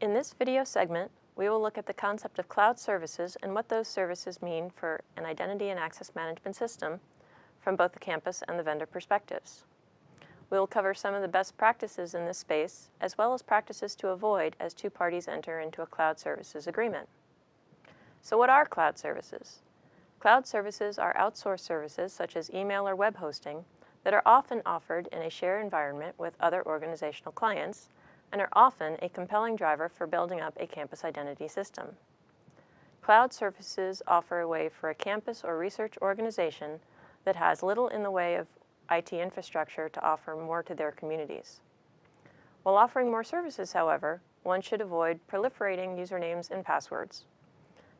In this video segment, we will look at the concept of cloud services and what those services mean for an identity and access management system from both the campus and the vendor perspectives. We will cover some of the best practices in this space, as well as practices to avoid as two parties enter into a cloud services agreement. So what are cloud services? Cloud services are outsourced services such as email or web hosting that are often offered in a shared environment with other organizational clients and are often a compelling driver for building up a campus identity system. Cloud services offer a way for a campus or research organization that has little in the way of IT infrastructure to offer more to their communities. While offering more services, however, one should avoid proliferating usernames and passwords.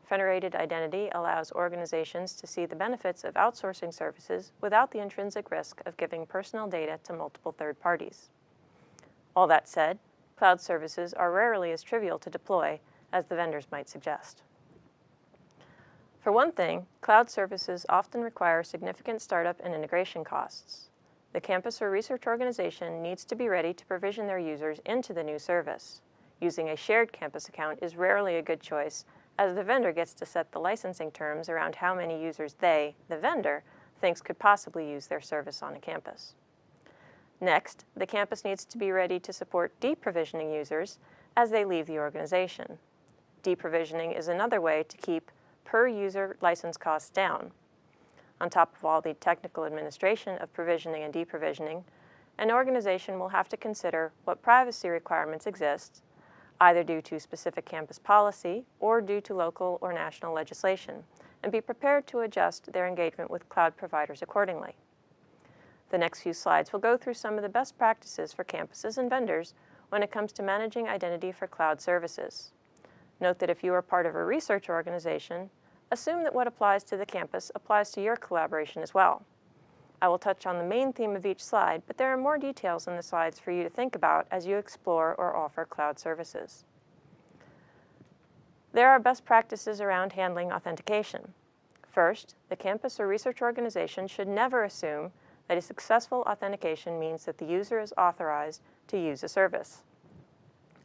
Federated identity allows organizations to see the benefits of outsourcing services without the intrinsic risk of giving personal data to multiple third parties. All that said, cloud services are rarely as trivial to deploy as the vendors might suggest. For one thing, cloud services often require significant startup and integration costs. The campus or research organization needs to be ready to provision their users into the new service. Using a shared campus account is rarely a good choice, as the vendor gets to set the licensing terms around how many users they, the vendor, thinks could possibly use their service on a campus. Next, the campus needs to be ready to support deprovisioning users as they leave the organization. Deprovisioning is another way to keep per-user license costs down. On top of all the technical administration of provisioning and deprovisioning, an organization will have to consider what privacy requirements exist, either due to specific campus policy or due to local or national legislation, and be prepared to adjust their engagement with cloud providers accordingly. The next few slides will go through some of the best practices for campuses and vendors when it comes to managing identity for cloud services. Note that if you are part of a research organization, assume that what applies to the campus applies to your collaboration as well. I will touch on the main theme of each slide, but there are more details in the slides for you to think about as you explore or offer cloud services. There are best practices around handling authentication. First, the campus or research organization should never assume that a successful authentication means that the user is authorized to use a service.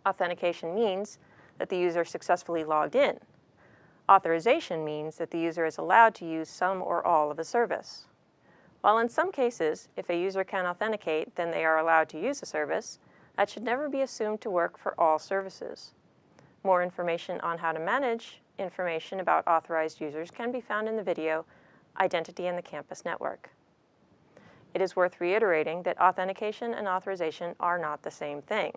Authentication means that the user successfully logged in. Authorization means that the user is allowed to use some or all of a service. While in some cases, if a user can authenticate, then they are allowed to use a service, that should never be assumed to work for all services. More information on how to manage information about authorized users can be found in the video, Identity in the Campus Network. It is worth reiterating that authentication and authorization are not the same thing.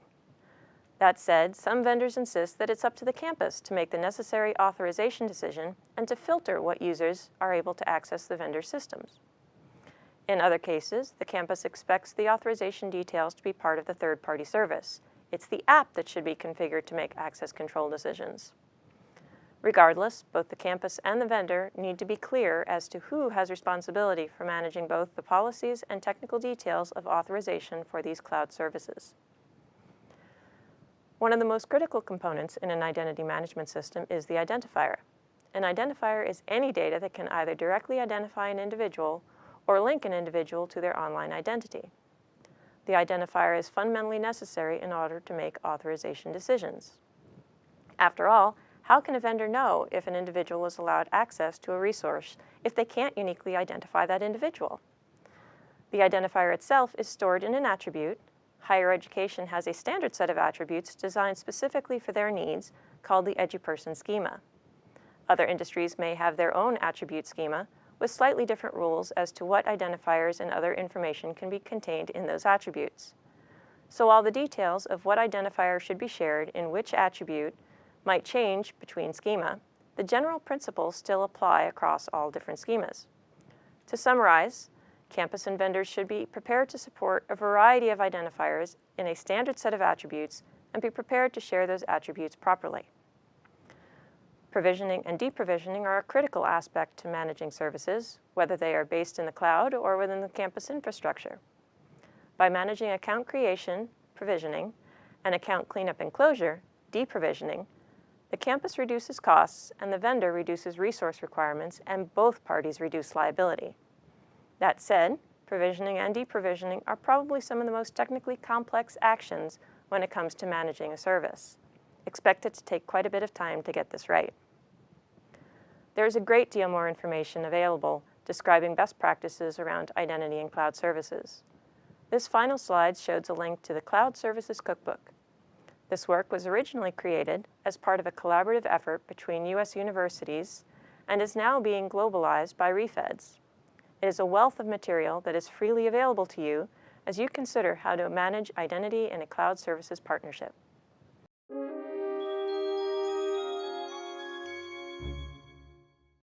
That said, some vendors insist that it's up to the campus to make the necessary authorization decision and to filter what users are able to access the vendor's systems. In other cases, the campus expects the authorization details to be part of the third-party service. It's the app that should be configured to make access control decisions. Regardless, both the campus and the vendor need to be clear as to who has responsibility for managing both the policies and technical details of authorization for these cloud services. One of the most critical components in an identity management system is the identifier. An identifier is any data that can either directly identify an individual or link an individual to their online identity. The identifier is fundamentally necessary in order to make authorization decisions. After all, how can a vendor know if an individual is allowed access to a resource if they can't uniquely identify that individual? The identifier itself is stored in an attribute. Higher education has a standard set of attributes designed specifically for their needs called the EduPerson schema. Other industries may have their own attribute schema with slightly different rules as to what identifiers and other information can be contained in those attributes. So while the details of what identifier should be shared in which attribute might change between schema, the general principles still apply across all different schemas. To summarize, campus and vendors should be prepared to support a variety of identifiers in a standard set of attributes and be prepared to share those attributes properly. Provisioning and deprovisioning are a critical aspect to managing services, whether they are based in the cloud or within the campus infrastructure. By managing account creation, provisioning, and account cleanup and closure, deprovisioning, the campus reduces costs and the vendor reduces resource requirements, and both parties reduce liability. That said, provisioning and deprovisioning are probably some of the most technically complex actions when it comes to managing a service. Expect it to take quite a bit of time to get this right. There is a great deal more information available describing best practices around identity and cloud services. This final slide shows a link to the Cloud Services Cookbook. This work was originally created as part of a collaborative effort between U.S. universities and is now being globalized by REFEDS. It is a wealth of material that is freely available to you as you consider how to manage identity in a cloud services partnership.